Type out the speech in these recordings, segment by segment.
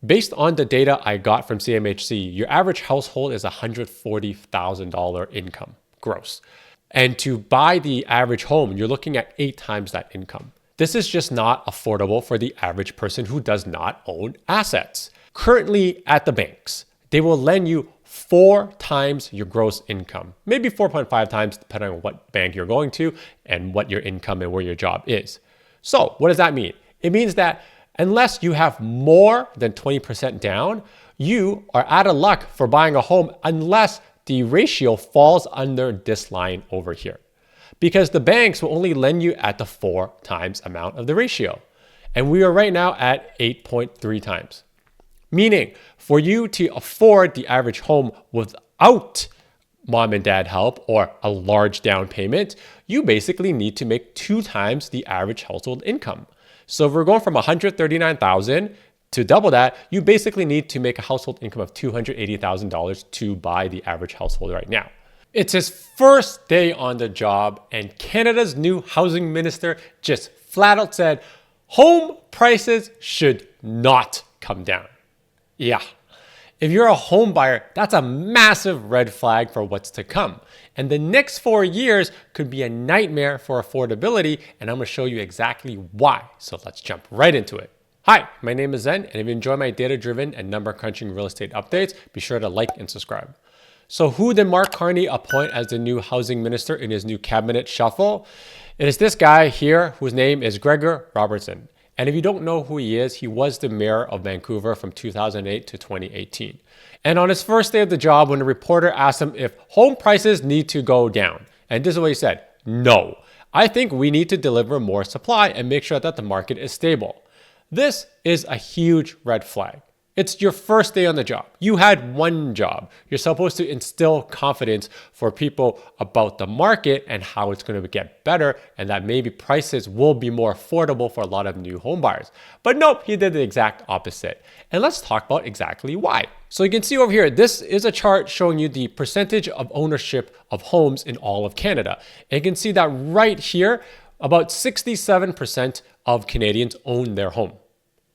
Based on the data I got from CMHC, your average household is $140,000 income gross. And to buy the average home, you're looking at 8 times that income. This is just not affordable for the average person who does not own assets. Currently at the banks, they will lend you 4 times your gross income, maybe 4.5 times depending on what bank you're going to and what your income and where your job is. So what does that mean? It means that unless you have more than 20% down, you are out of luck for buying a home unless the ratio falls under this line over here. Because the banks will only lend you at the 4 times amount of the ratio. And we are right now at 8.3 times. Meaning, for you to afford the average home without mom and dad help or a large down payment, you basically need to make 2 times the average household income. So if we're going from $139,000 to double that, you basically need to make a household income of $280,000 to buy the average household right now. It's his first day on the job, and Canada's new housing minister just flat out said, home prices should not come down. Yeah. If you're a home buyer, that's a massive red flag for what's to come. And the next 4 years could be a nightmare for affordability, and I'm going to show you exactly why. So let's jump right into it. Hi, my name is Zen, and if you enjoy my data-driven and number-crunching real estate updates, be sure to like and subscribe. So who did Mark Carney appoint as the new housing minister in his new cabinet shuffle? It is this guy here whose name is Gregor Robertson. And if you don't know who he is, he was the mayor of Vancouver from 2008 to 2018. And on his first day of the job, when a reporter asked him if home prices need to go down, and this is what he said, no, I think we need to deliver more supply and make sure that the market is stable. This is a huge red flag. It's your first day on the job. You had one job. You're supposed to instill confidence for people about the market and how it's going to get better and that maybe prices will be more affordable for a lot of new home buyers. But nope, he did the exact opposite. And let's talk about exactly why. So you can see over here, this is a chart showing you the percentage of ownership of homes in all of Canada. And you can see that right here, about 67% of Canadians own their home.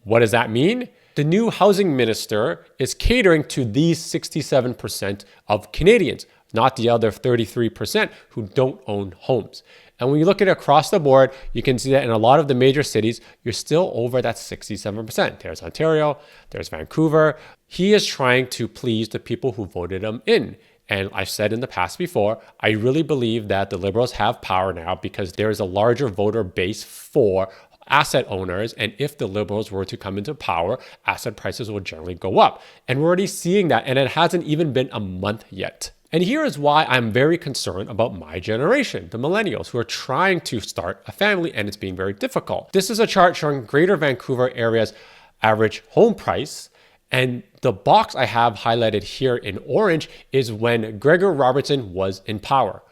What does that mean? The new housing minister is catering to these 67% of Canadians, not the other 33% who don't own homes. And when you look at it across the board, you can see that in a lot of the major cities, you're still over that 67%. There's Ontario, there's Vancouver. He is trying to please the people who voted him in. And I've said in the past before, I really believe that the Liberals have power now because there is a larger voter base for asset owners, and if the Liberals were to come into power, asset prices will generally go up. And we're already seeing that, and it hasn't even been a month yet. And here is why I'm very concerned about my generation, the millennials, who are trying to start a family, and it's being very difficult. This is a chart showing Greater Vancouver area's average home price, and the box I have highlighted here in orange is when Gregor Robertson was in power.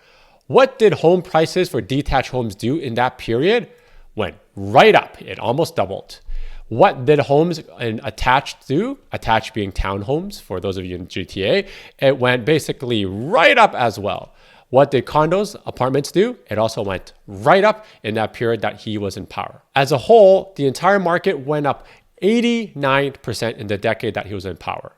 What did home prices for detached homes do in that period? Went right up. It almost doubled. What did homes in attached do? Attached being townhomes, for those of you in GTA. It went basically right up as well. What did condos, apartments do? It also went right up in that period that he was in power. As a whole, the entire market went up 89% in the decade that he was in power.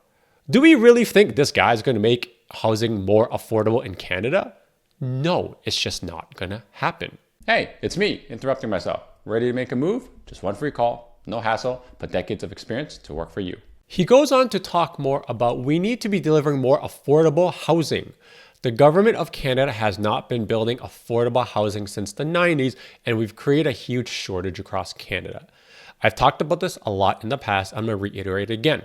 Do we really think this guy is going to make housing more affordable in Canada? No, it's just not going to happen. Hey, it's me, interrupting myself. Ready to make a move? Just one free call, no hassle, but decades of experience to work for you. He goes on to talk more about we need to be delivering more affordable housing. The government of Canada has not been building affordable housing since the 90s, and we've created a huge shortage across Canada. I've talked about this a lot in the past. I'm going to reiterate again.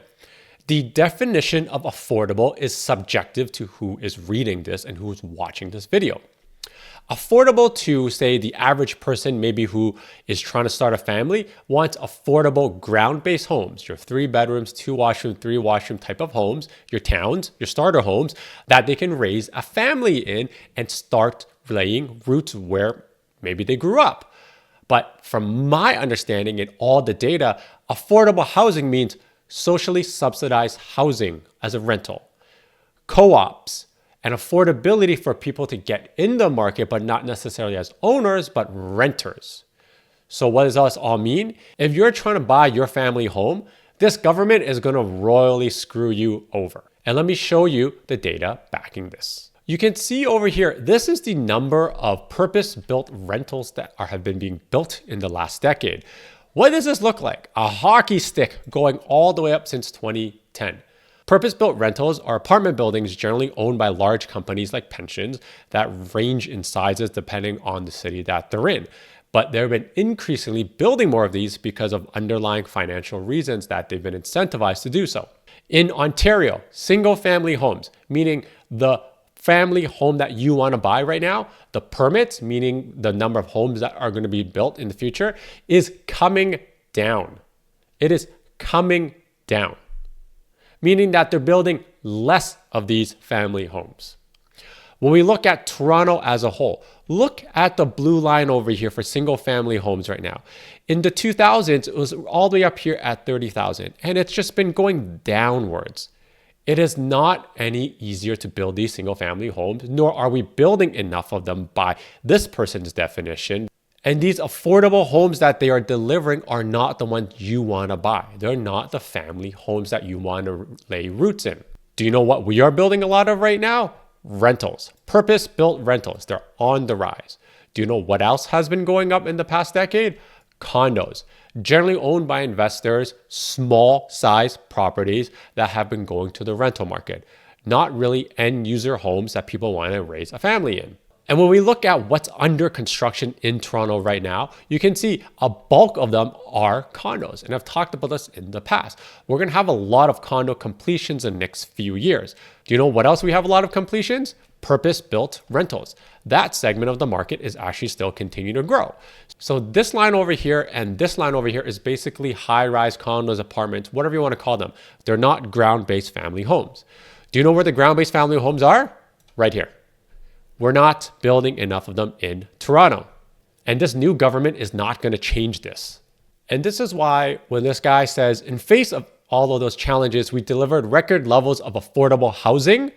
The definition of affordable is subjective to who is reading this and who's watching this video. Affordable to, say, the average person maybe who is trying to start a family wants affordable ground-based homes, your 3 bedrooms, 2 washroom, 3 washroom type of homes, your towns, your starter homes that they can raise a family in and start laying roots where maybe they grew up. But from my understanding in all the data, affordable housing means socially subsidized housing as a rental, co-ops, and affordability for people to get in the market, but not necessarily as owners, but renters. So what does this all mean? If you're trying to buy your family home, This government is going to royally screw you over. And let me show you the data backing this. You can see over here, this is the number of purpose-built rentals that have been being built in the last decade. What does this look like? A hockey stick going all the way up since 2010. Purpose-built rentals are apartment buildings generally owned by large companies like pensions that range in sizes depending on the city that they're in. But they've been increasingly building more of these because of underlying financial reasons that they've been incentivized to do so. In Ontario, single-family homes, meaning the family home that you want to buy right now, the permits, meaning the number of homes that are going to be built in the future, is coming down. It is coming down, meaning that they're building less of these family homes. When we look at Toronto as a whole, look at the blue line over here for single family homes right now. In the 2000s, it was all the way up here at 30,000, and it's just been going downwards. It is not any easier to build these single family homes, nor are we building enough of them by this person's definition. And these affordable homes that they are delivering are not the ones you want to buy. They're not the family homes that you want to lay roots in. Do you know what we are building a lot of right now? Rentals, purpose-built rentals. They're on the rise. Do you know what else has been going up in the past decade? Condos, generally owned by investors, small size properties that have been going to the rental market, not really end user homes that people want to raise a family in. And when we look at what's under construction in Toronto right now, you can see a bulk of them are condos. And I've talked about this in the past. We're going to have a lot of condo completions in the next few years. Do you know what else we have a lot of completions? Purpose-built rentals. That segment of the market is actually still continuing to grow. So this line over here and this line over here is basically high-rise condos, apartments, whatever you want to call them. They're not ground-based family homes. Do you know where the ground-based family homes are? Right here. We're not building enough of them in Toronto. And this new government is not going to change this. And this is why when this guy says, in face of all of those challenges, we delivered record levels of affordable housing.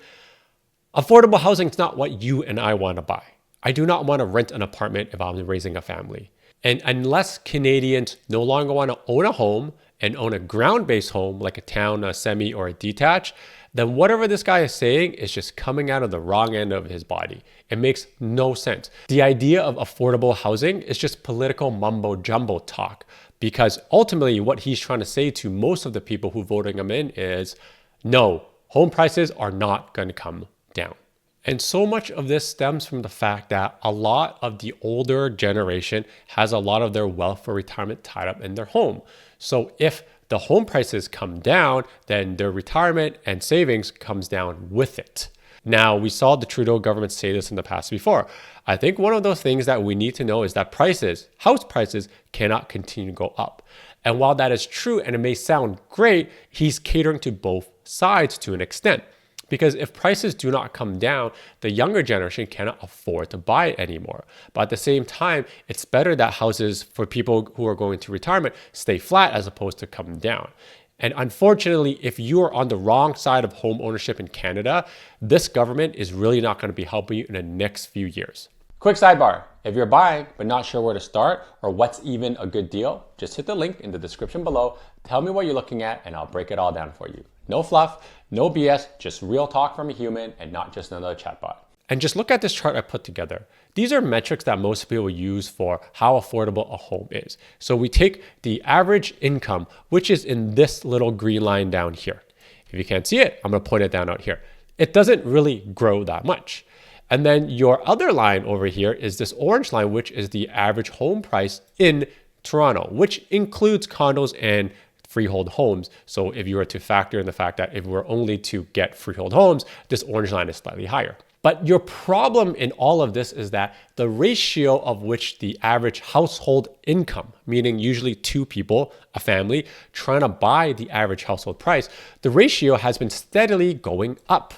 Affordable housing is not what you and I want to buy. I do not want to rent an apartment if I'm raising a family. And unless Canadians no longer want to own a home and own a ground-based home like a town, a semi, or a detached, then whatever this guy is saying is just coming out of the wrong end of his body. It makes no sense. The idea of affordable housing is just political mumbo jumbo talk, because ultimately what he's trying to say to most of the people who voting him in is, no, home prices are not going to come down. And so much of this stems from the fact that a lot of the older generation has a lot of their wealth for retirement tied up in their home. So if the home prices come down, then their retirement and savings comes down with it. Now, we saw the Trudeau government say this in the past before. I think one of those things that we need to know is that prices, house prices, cannot continue to go up. And while that is true and it may sound great, he's catering to both sides to an extent. Because if prices do not come down, the younger generation cannot afford to buy it anymore. But at the same time, it's better that houses for people who are going to retirement stay flat as opposed to come down. And unfortunately, if you are on the wrong side of home ownership in Canada, this government is really not going to be helping you in the next few years. Quick sidebar, if you're buying but not sure where to start or what's even a good deal, just hit the link in the description below, tell me what you're looking at, and I'll break it all down for you. No fluff, no BS, just real talk from a human and not just another chatbot. And just look at this chart I put together. These are metrics that most people use for how affordable a home is. So we take the average income, which is in this little green line down here. If you can't see it, I'm going to point it down out here. It doesn't really grow that much. And then your other line over here is this orange line, which is the average home price in Toronto, which includes condos and freehold homes. So if you were to factor in the fact that if we're only to get freehold homes, this orange line is slightly higher. But your problem in all of this is that the ratio of which the average household income, meaning usually two people, a family, trying to buy the average household price, the ratio has been steadily going up.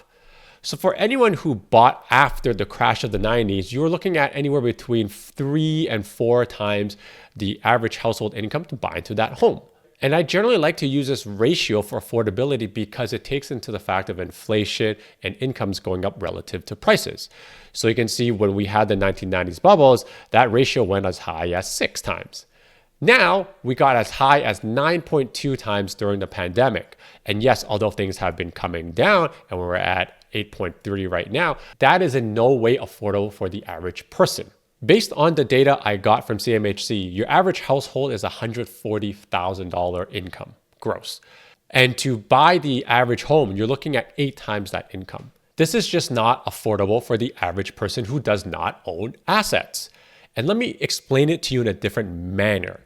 So for anyone who bought after the crash of the 90s, you were looking at anywhere between 3 and 4 times the average household income to buy into that home. And I generally like to use this ratio for affordability because it takes into the fact of inflation and incomes going up relative to prices. So you can see when we had the 1990s bubbles, that ratio went as high as 6 times. Now, we got as high as 9.2 times during the pandemic. And yes, although things have been coming down and we're at 8.3 right now, that is in no way affordable for the average person. Based on the data I got from CMHC, your average household is $140,000 income gross. And to buy the average home, you're looking at 8 times that income. This is just not affordable for the average person who does not own assets. And let me explain it to you in a different manner.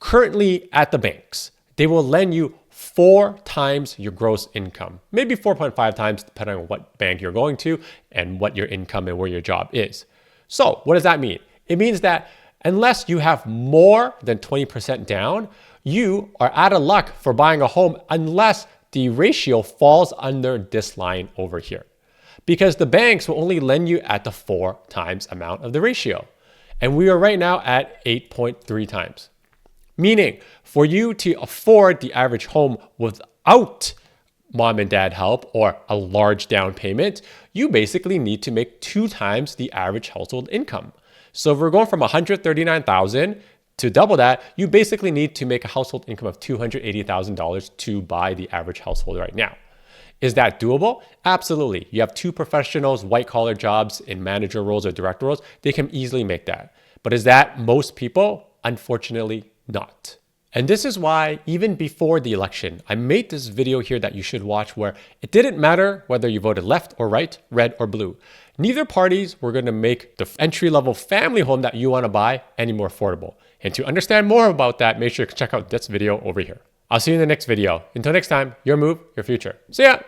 Currently at the banks, they will lend you 4 times your gross income, maybe 4.5 times depending on what bank you're going to and what your income and where your job is. So what does that mean? It means that unless you have more than 20% down, you are out of luck for buying a home unless the ratio falls under this line over here. Because the banks will only lend you at the 4 times amount of the ratio. And we are right now at 8.3 times. Meaning, for you to afford the average home without mom and dad help or a large down payment, you basically need to make 2 times the average household income. So if we're going from $139,000 to double that, you basically need to make a household income of $280,000 to buy the average household right now. Is that doable? Absolutely. You have 2 professionals, white-collar jobs in manager roles or director roles, they can easily make that. But is that most people? Unfortunately, not. And this is why even before the election, I made this video here that you should watch where it didn't matter whether you voted left or right, red or blue. Neither parties were going to make the entry-level family home that you want to buy any more affordable. And to understand more about that, make sure to check out this video over here. I'll see you in the next video. Until next time, your move, your future. See ya!